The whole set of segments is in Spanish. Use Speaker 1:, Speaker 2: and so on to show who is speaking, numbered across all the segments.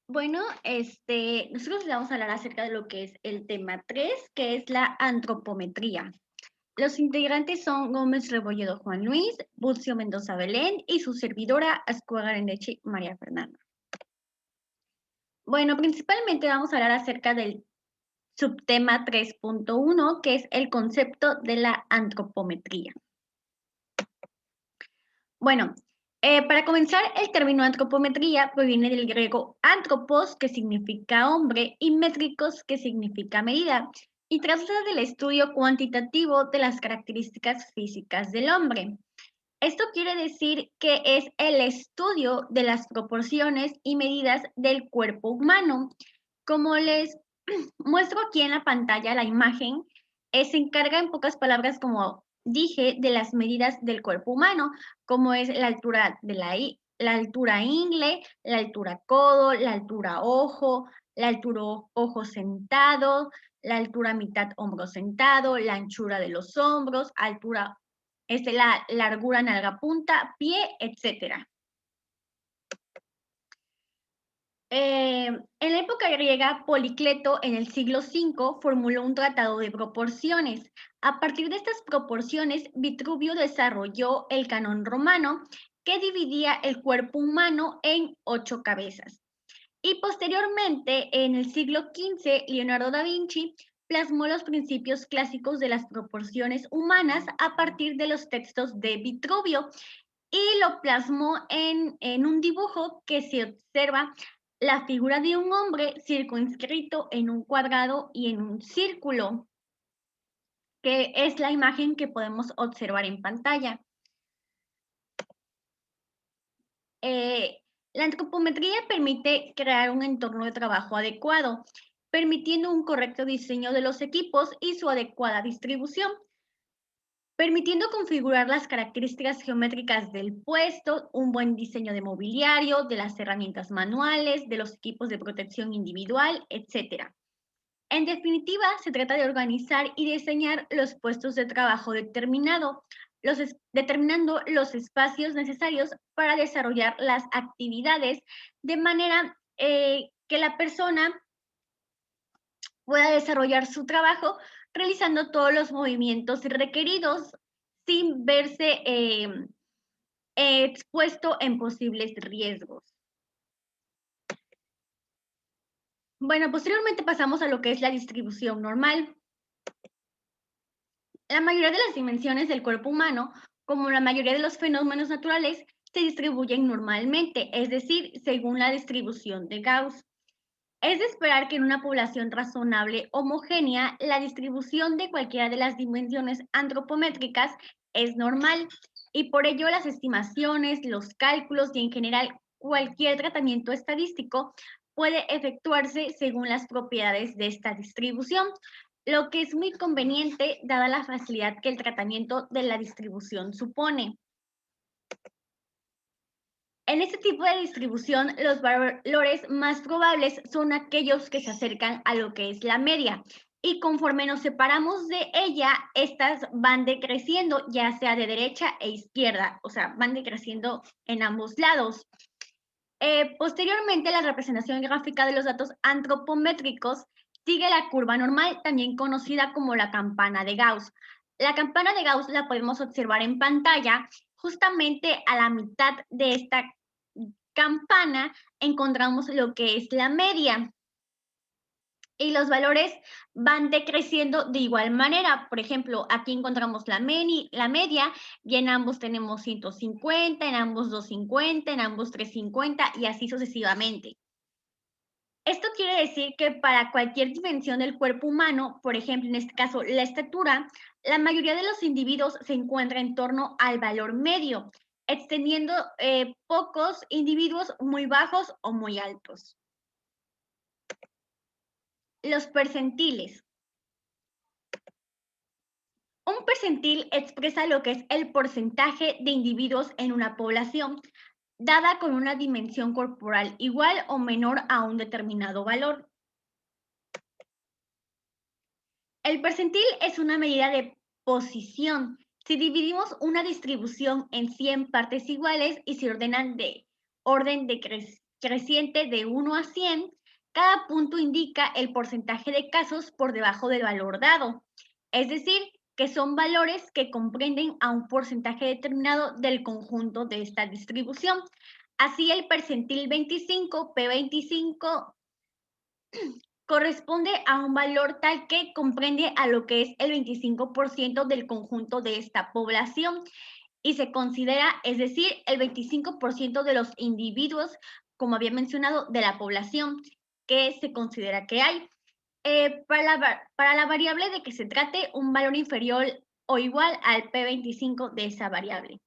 Speaker 1: Bueno, nosotros le vamos a hablar acerca de lo que es el tema 3, que es la antropometría. Los integrantes son Gómez Rebolledo Juan Luis, Bucio Mendoza Belén y su servidora Ascuaga Arendeche María Fernanda. Bueno, principalmente vamos a hablar acerca del subtema 3.1, que es el concepto de la antropometría. Bueno, para comenzar, el término antropometría proviene del griego antropos, que significa hombre, y métricos, que significa medida, y trata del estudio cuantitativo de las características físicas del hombre. Esto quiere decir que es el estudio de las proporciones y medidas del cuerpo humano. Como les muestro aquí en la pantalla la imagen, se encarga en pocas palabras, como dije, de las medidas del cuerpo humano, como es la altura de la altura ingle, la altura codo, la altura ojo, la altura ojo sentado, la altura mitad hombro sentado, la anchura de los hombros, altura, la largura nalga punta, pie, etcétera. En la época griega, Policleto en el siglo V formuló un tratado de proporciones. A partir de estas proporciones, Vitruvio desarrolló el canon romano, que dividía el cuerpo humano en 8 cabezas. Y posteriormente, en el siglo XV, Leonardo da Vinci plasmó los principios clásicos de las proporciones humanas a partir de los textos de Vitruvio y lo plasmó en un dibujo que se observa la figura de un hombre circunscrito en un cuadrado y en un círculo, que es la imagen que podemos observar en pantalla. Eh, la antropometría permite crear un entorno de trabajo adecuado, permitiendo un correcto diseño de los equipos y su adecuada distribución, permitiendo configurar las características geométricas del puesto, un buen diseño de mobiliario, de las herramientas manuales, de los equipos de protección individual, etc. En definitiva, se trata de organizar y diseñar los puestos de trabajo determinando los espacios necesarios para desarrollar las actividades de manera que la persona pueda desarrollar su trabajo realizando todos los movimientos requeridos sin verse expuesto en posibles riesgos. Bueno, posteriormente pasamos a lo que es la distribución normal. La mayoría de las dimensiones del cuerpo humano, como la mayoría de los fenómenos naturales, se distribuyen normalmente, es decir, según la distribución de Gauss. Es de esperar que en una población razonable homogénea, la distribución de cualquiera de las dimensiones antropométricas es normal y por ello las estimaciones, los cálculos y en general cualquier tratamiento estadístico puede efectuarse según las propiedades de esta distribución, lo que es muy conveniente dada la facilidad que el tratamiento de la distribución supone. En este tipo de distribución, los valores más probables son aquellos que se acercan a lo que es la media. Y conforme nos separamos de ella, estas van decreciendo, ya sea de derecha e izquierda, o sea, van decreciendo en ambos lados. Posteriormente, la representación gráfica de los datos antropométricos sigue la curva normal, también conocida como la campana de Gauss. La campana de Gauss la podemos observar en pantalla. Justamente a la mitad de esta campana encontramos lo que es la media y los valores van decreciendo de igual manera. Por ejemplo, aquí encontramos la media y en ambos tenemos 150, en ambos 250, en ambos 350 y así sucesivamente. Esto quiere decir que para cualquier dimensión del cuerpo humano, por ejemplo, en este caso la estatura, la mayoría de los individuos se encuentra en torno al valor medio, extendiendo pocos individuos muy bajos o muy altos. Los percentiles. Un percentil expresa lo que es el porcentaje de individuos en una población, dada con una dimensión corporal igual o menor a un determinado valor. El percentil es una medida de posición. Si dividimos una distribución en 100 partes iguales y se ordenan de orden creciente de 1 a 100, cada punto indica el porcentaje de casos por debajo del valor dado. Es decir, que son valores que comprenden a un porcentaje determinado del conjunto de esta distribución. Así, el percentil 25, P25, corresponde a un valor tal que comprende a lo que es el 25% del conjunto de esta población y se considera, es decir, el 25% de los individuos, como había mencionado, de la población que se considera que hay. Para la variable de que se trate, un valor inferior o igual al P25 de esa variable.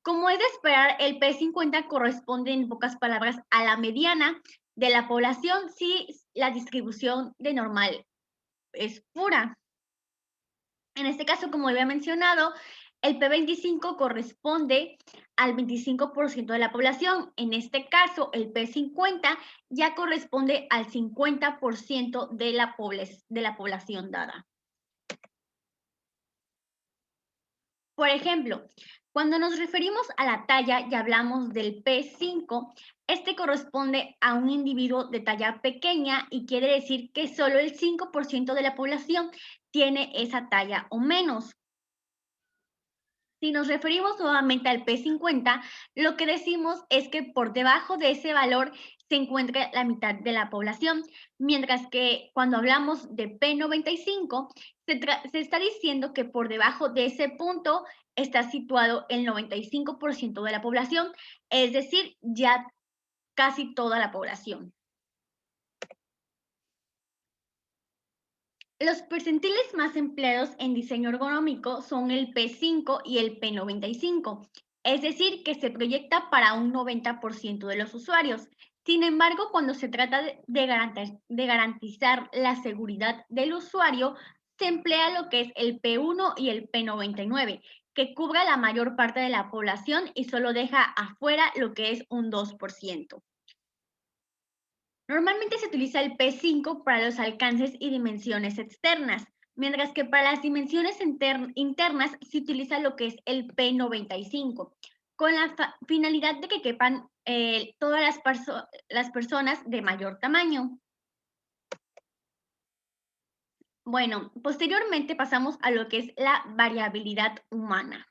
Speaker 1: Como es de esperar, el P50 corresponde, en pocas palabras, a la mediana de la población si la distribución de normal es pura. En este caso, como había mencionado, el P25 corresponde al 25% de la población. En este caso, el P50 ya corresponde al 50% de la población dada. Por ejemplo, cuando nos referimos a la talla y hablamos del P5, este corresponde a un individuo de talla pequeña y quiere decir que solo el 5% de la población tiene esa talla o menos. Si nos referimos nuevamente al P50, lo que decimos es que por debajo de ese valor se encuentra la mitad de la población, mientras que cuando hablamos de P95, se está diciendo que por debajo de ese punto está situado el 95% de la población, es decir, ya casi toda la población. Los percentiles más empleados en diseño ergonómico son el P5 y el P95, es decir, que se proyecta para un 90% de los usuarios. Sin embargo, cuando se trata de garantizar la seguridad del usuario, se emplea lo que es el P1 y el P99, que cubra la mayor parte de la población y solo deja afuera lo que es un 2%. Normalmente se utiliza el P5 para los alcances y dimensiones externas, mientras que para las dimensiones internas se utiliza lo que es el P95, con la finalidad de que quepan todas las personas de mayor tamaño. Bueno, posteriormente pasamos a lo que es la variabilidad humana.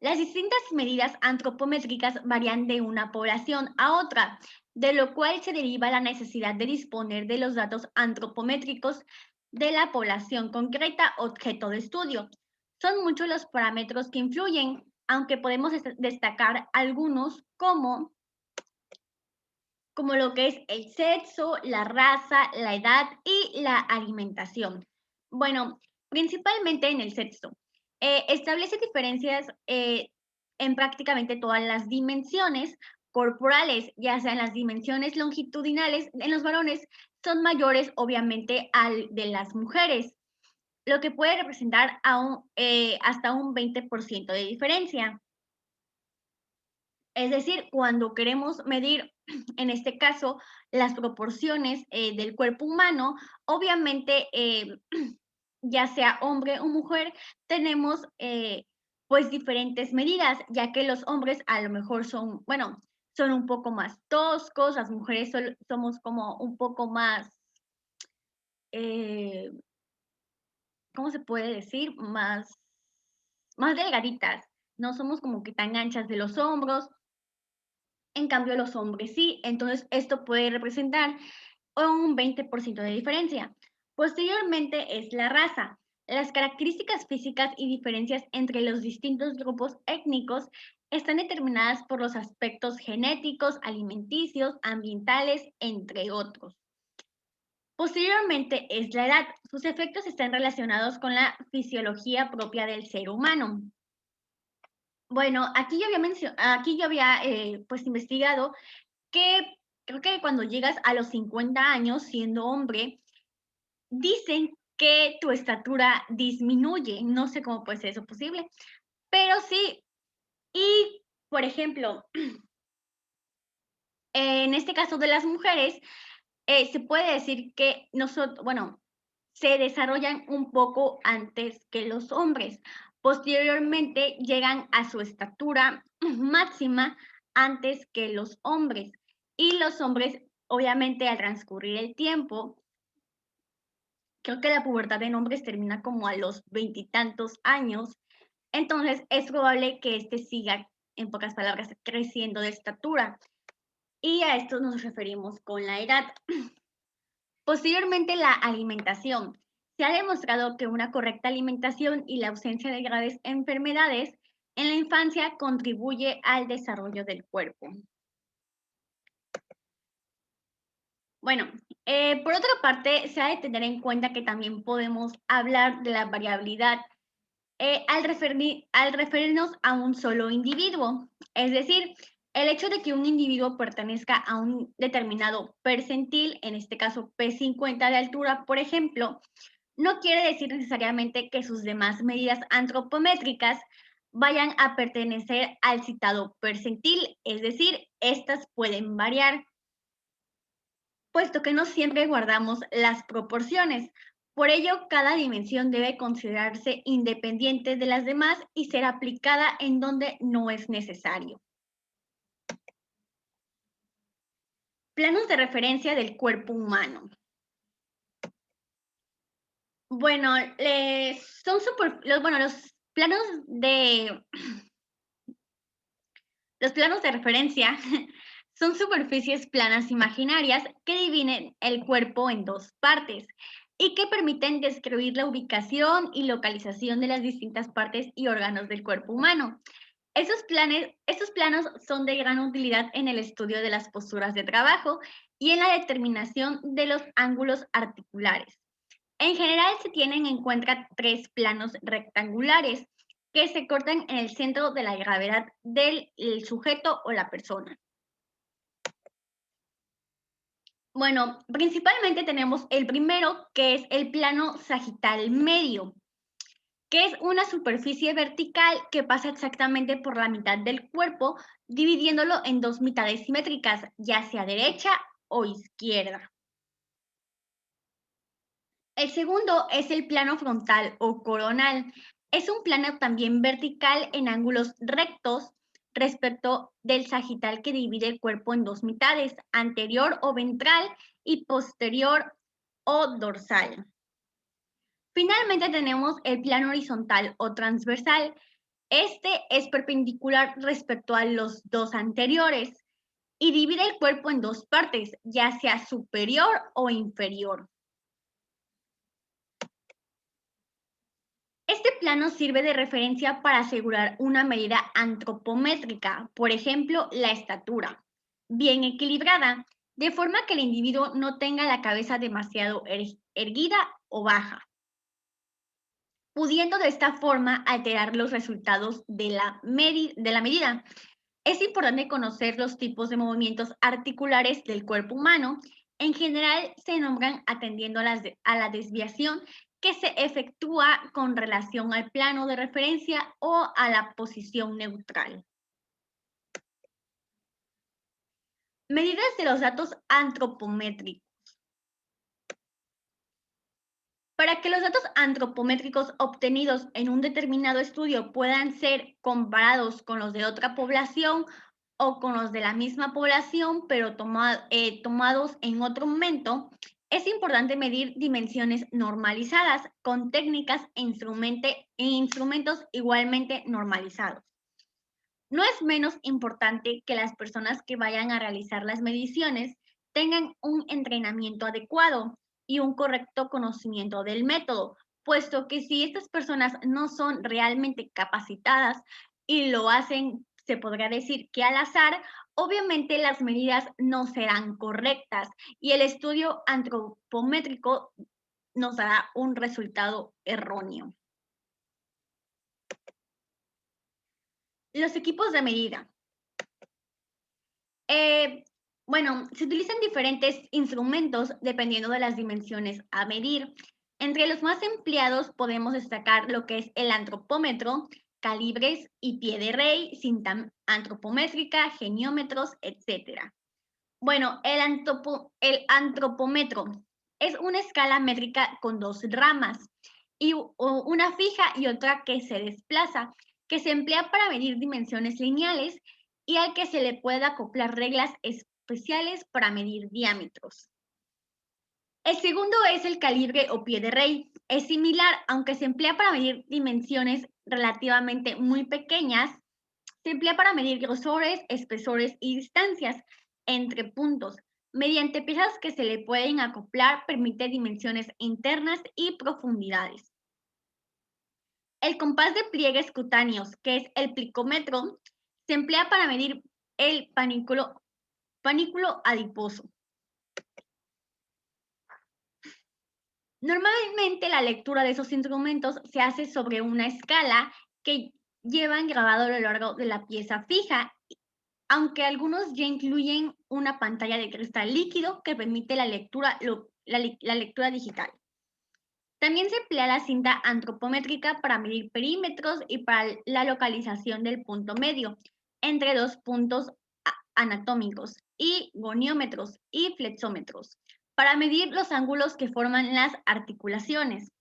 Speaker 1: Las distintas medidas antropométricas varían de una población a otra, de lo cual se deriva la necesidad de disponer de los datos antropométricos de la población concreta objeto de estudio. Son muchos los parámetros que influyen, aunque podemos destacar algunos como lo que es el sexo, la raza, la edad y la alimentación. Bueno, principalmente en el sexo. Establece diferencias en prácticamente todas las dimensiones corporales, ya sean las dimensiones longitudinales en los varones, son mayores obviamente al de las mujeres, lo que puede representar hasta un 20% de diferencia. Es decir, cuando queremos medir, en este caso, las proporciones del cuerpo humano, obviamente, ya sea hombre o mujer, tenemos pues diferentes medidas, ya que los hombres a lo mejor son, bueno, son un poco más toscos, las mujeres somos como un poco más, eh, ¿cómo se puede decir? Más delgaditas, no somos como que tan anchas de los hombros. En cambio, los hombres sí, entonces esto puede representar un 20% de diferencia. Posteriormente es la raza. Las características físicas y diferencias entre los distintos grupos étnicos están determinadas por los aspectos genéticos, alimenticios, ambientales, entre otros. Posteriormente es la edad. Sus efectos están relacionados con la fisiología propia del ser humano. Bueno, aquí yo había pues investigado que creo que cuando llegas a los 50 años siendo hombre, dicen que tu estatura disminuye. No sé cómo puede ser eso posible, pero sí. Y, por ejemplo, en este caso de las mujeres, se puede decir que se desarrollan un poco antes que los hombres. Posteriormente llegan a su estatura máxima antes que los hombres. Y los hombres, obviamente, al transcurrir el tiempo, creo que la pubertad en hombres termina como a los veintitantos años, entonces es probable que este siga, en pocas palabras, creciendo de estatura. Y a esto nos referimos con la edad. Posteriormente, la alimentación. Se ha demostrado que una correcta alimentación y la ausencia de graves enfermedades en la infancia contribuye al desarrollo del cuerpo. Bueno, por otra parte, se ha de tener en cuenta que también podemos hablar de la variabilidad al referirnos a un solo individuo. Es decir, el hecho de que un individuo pertenezca a un determinado percentil, en este caso P50 de altura, por ejemplo, no quiere decir necesariamente que sus demás medidas antropométricas vayan a pertenecer al citado percentil, es decir, estas pueden variar, puesto que no siempre guardamos las proporciones. Por ello, cada dimensión debe considerarse independiente de las demás y ser aplicada en donde no es necesario. Planos de referencia del cuerpo humano. Bueno, los planos de referencia son superficies planas imaginarias que dividen el cuerpo en dos partes y que permiten describir la ubicación y localización de las distintas partes y órganos del cuerpo humano. Estos planos son de gran utilidad en el estudio de las posturas de trabajo y en la determinación de los ángulos articulares. En general se tienen en cuenta tres planos rectangulares que se cortan en el centro de la gravedad del sujeto o la persona. Bueno, principalmente tenemos el primero, que es el plano sagital medio, que es una superficie vertical que pasa exactamente por la mitad del cuerpo, dividiéndolo en dos mitades simétricas, ya sea derecha o izquierda. El segundo es el plano frontal o coronal. Es un plano también vertical en ángulos rectos respecto del sagital que divide el cuerpo en dos mitades, anterior o ventral y posterior o dorsal. Finalmente tenemos el plano horizontal o transversal. Este es perpendicular respecto a los dos anteriores y divide el cuerpo en dos partes, ya sea superior o inferior. Este plano sirve de referencia para asegurar una medida antropométrica, por ejemplo, la estatura, bien equilibrada, de forma que el individuo no tenga la cabeza demasiado erguida o baja, pudiendo de esta forma alterar los resultados de la medida. Es importante conocer los tipos de movimientos articulares del cuerpo humano. En general, se nombran atendiendo a la desviación que se efectúa con relación al plano de referencia o a la posición neutral. Medidas de los datos antropométricos. Para que los datos antropométricos obtenidos en un determinado estudio puedan ser comparados con los de otra población o con los de la misma población, pero tomados en otro momento, es importante medir dimensiones normalizadas con técnicas e instrumentos igualmente normalizados. No es menos importante que las personas que vayan a realizar las mediciones tengan un entrenamiento adecuado y un correcto conocimiento del método, puesto que si estas personas no son realmente capacitadas y lo hacen, se podría decir que al azar, obviamente las medidas no serán correctas y el estudio antropométrico nos dará un resultado erróneo. Los equipos de medida. Bueno, se utilizan diferentes instrumentos dependiendo de las dimensiones a medir. Entre los más empleados podemos destacar lo que es el antropómetro, calibres y pie de rey, cinta antropométrica, geniómetros, etc. Bueno, el antropómetro es una escala métrica con dos ramas, y una fija y otra que se desplaza, que se emplea para medir dimensiones lineales y al que se le puede acoplar reglas especiales para medir diámetros. El segundo es el calibre o pie de rey. Es similar, aunque se emplea para medir dimensiones relativamente muy pequeñas, se emplea para medir grosores, espesores y distancias entre puntos. Mediante piezas que se le pueden acoplar, permite dimensiones internas y profundidades. El compás de pliegues cutáneos, que es el plicómetro, se emplea para medir el panículo adiposo. Normalmente la lectura de esos instrumentos se hace sobre una escala que llevan grabado a lo largo de la pieza fija, aunque algunos ya incluyen una pantalla de cristal líquido que permite la lectura digital. También se emplea la cinta antropométrica para medir perímetros y para la localización del punto medio entre dos puntos anatómicos, y goniómetros y flexómetros, para medir los ángulos que forman las articulaciones.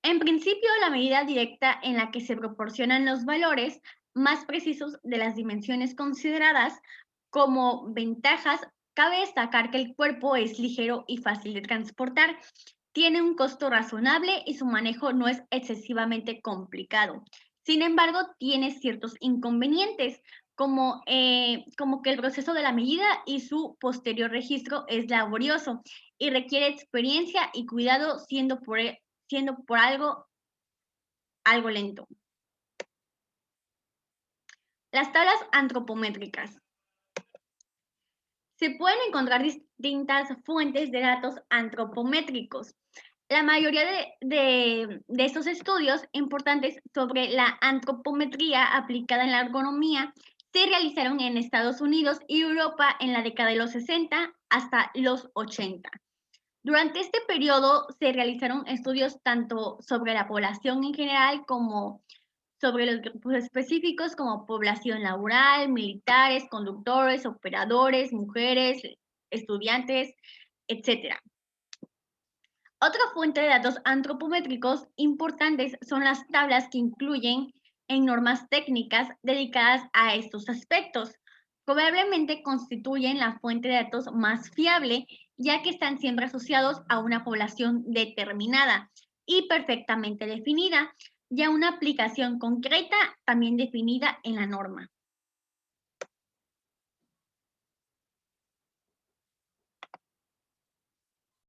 Speaker 1: En principio, la medida directa en la que se proporcionan los valores más precisos de las dimensiones consideradas como ventajas, cabe destacar que el cuerpo es ligero y fácil de transportar, tiene un costo razonable y su manejo no es excesivamente complicado. Sin embargo, tiene ciertos inconvenientes, como que el proceso de la medida y su posterior registro es laborioso y requiere experiencia y cuidado, siendo por algo lento. Las tablas antropométricas. Se pueden encontrar distintas fuentes de datos antropométricos. La mayoría de estos estudios importantes sobre la antropometría aplicada en la ergonomía se realizaron en Estados Unidos y Europa en la década de los 60 hasta los 80. Durante este periodo se realizaron estudios tanto sobre la población en general como sobre los grupos específicos como población laboral, militares, conductores, operadores, mujeres, estudiantes, etc. Otra fuente de datos antropométricos importantes son las tablas que incluyen en normas técnicas dedicadas a estos aspectos. Probablemente constituyen la fuente de datos más fiable, ya que están siempre asociados a una población determinada y perfectamente definida, y a una aplicación concreta también definida en la norma.